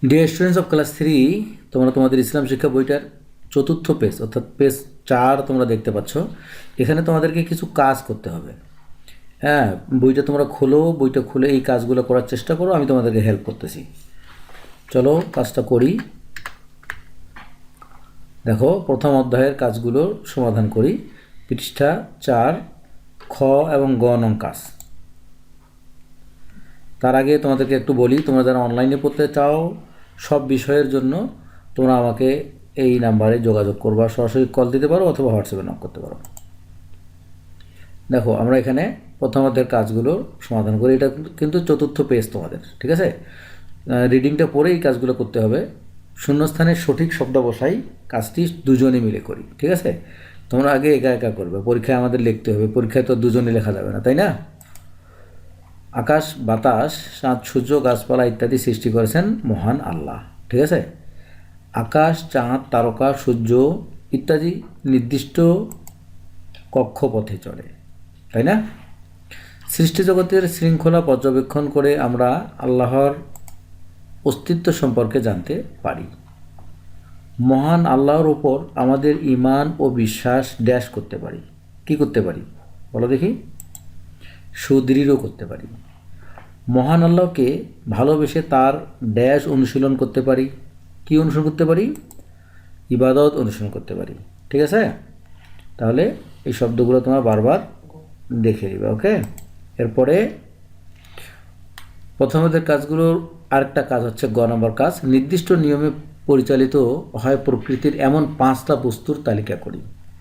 Dear students of class 3, তোমরা তোমাদের ইসলাম শিক্ষা বইটার চতুর্থ পেজ অর্থাৎ পেজ 4 তোমরা দেখতে পাচ্ছ। এখানে তোমাদেরকে কিছু কাজ করতে হবে। হ্যাঁ, বইটা তোমরা খোলো, বইটা খুলে এই কাজগুলো করার চেষ্টা করো, আমি তোমাদেরকে হেল্প করতেছি। চলো কাজটা করি। দেখো, প্রথম অধ্যায়ের কাজগুলোর সমাধান করি। পৃষ্ঠা 4, খ এবং গ নং কাজ। তার আগে তোমাদেরকে একটু বলি, তোমরা যারা অনলাইনে পড়তে চাও সব বিষয়ের জন্য তোমরা আমাকে এই নাম্বারে যোগাযোগ করবা, সরাসরি কল দিতে পারো অথবা হোয়াটসঅ্যাপে নক করতে পারো। দেখো, আমরা এখানে প্রথম অধ্যায়ের কাজগুলো সমাধান করি। এটা কিন্তু চতুর্থ পেজ তোমাদের, ঠিক আছে? রিডিংটা পরে এই কাজগুলো করতে হবে। শূন্যস্থানে সঠিক শব্দ বসাই, কাজটি দুজনে মিলে করি, ঠিক আছে? তোমরা আগে একা একা করবে, পরীক্ষায় আমাদের লিখতে হবে, পরীক্ষায় তো দুজনে লেখা যাবে না, তাই না? আকাশ, বাতাস, চাঁদ, সূর্য, গাছপালা ইত্যাদি সৃষ্টি করেছেন মহান আল্লাহ, ঠিক আছে? আকাশ, চাঁদ, তারকা, সূর্য ইত্যাদি নির্দিষ্ট কক্ষপথে চলে, তাই না? সৃষ্টিজগতের শৃঙ্খলা পর্যবেক্ষণ করে আমরা আল্লাহর অস্তিত্ব সম্পর্কে জানতে পারি। মহান আল্লাহর ওপর আমাদের ঈমান ও বিশ্বাস ড্যাশ করতে পারি। কি করতে পারি বলো দেখি? সুদৃঢ় করতে পারি। মহান আল্লাহকে ভালোবেসে তার ড্যাশ অনুশীলন করতে পারি। কি অনুসরণ করতে পারি? ইবাদত অনুসরণ করতে পারি, ঠিক আছে? তাহলে এই শব্দগুলো তোমার বারবার দেখে নিবে, ওকে? এরপরে প্রথমদের কাজগুলোর আরেকটা কাজ হচ্ছে গ নম্বর কাজ। নির্দিষ্ট নিয়মে পরিচালিত হয় প্রকৃতির এমন 5টা বস্তুর তালিকা করি।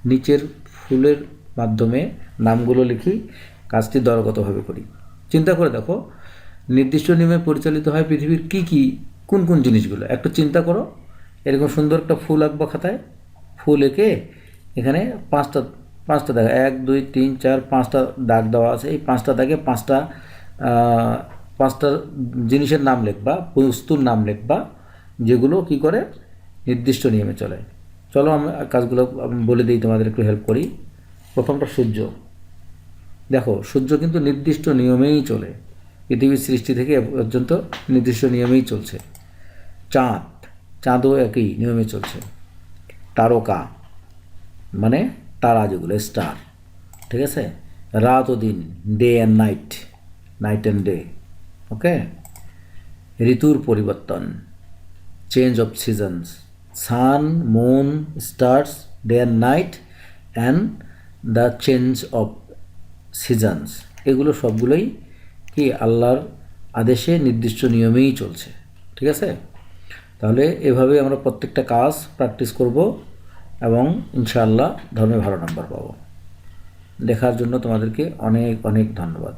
নিচের ফুলের মাধ্যমে নামগুলো লিখি, কাজটি দলগতভাবে করি। চিন্তা করে দেখো, নির্দিষ্ট নিয়মে পরিচালিত হয় পৃথিবীর কি কোন কোন জিনিসগুলো একটু চিন্তা করো। এরকম সুন্দর একটা ফুল আঁকবো খাতায়, ফুল এঁকে এখানে পাঁচটা দাগ, 1 2 3 4 5টা দাগ দেওয়া আছে। এই 5টা দাগে পাঁচটা জিনিসের নাম লিখবা, বস্তুর নাম লিখবা, যেগুলো কি করে নির্দিষ্ট নিয়মে চলে। চলো আমি কাজগুলো বলে দিই, তোমাদের একটু হেল্প করি। প্রথমটা সূর্য। দেখো, সূর্য কিন্তু নির্দিষ্ট নিয়মেই চলে, পৃথিবীর সৃষ্টি থেকে এ পর্যন্ত নির্দিষ্ট নিয়মেই চলছে। চাঁদও একই নিয়মে চলছে। তারকা মানে তারা, যেগুলো স্টার, ঠিক আছে? রাত ও দিন, day and night, night and day, okay? ঋতুর পরিবর্তন, change of seasons, sun, moon, stars, day and night and the change of seasons, এগুলো সবগুলোই কি আল্লাহর আদেশে নির্দিষ্ট নিয়মেই চলছে, ঠিক আছে? তাহলে এভাবে আমরা প্রত্যেকটা কাজ প্র্যাকটিস করব এবং ইনশাআল্লাহ ধর্মে ভালো নাম্বার পাবো। দেখার জন্য তোমাদেরকে অনেক অনেক ধন্যবাদ।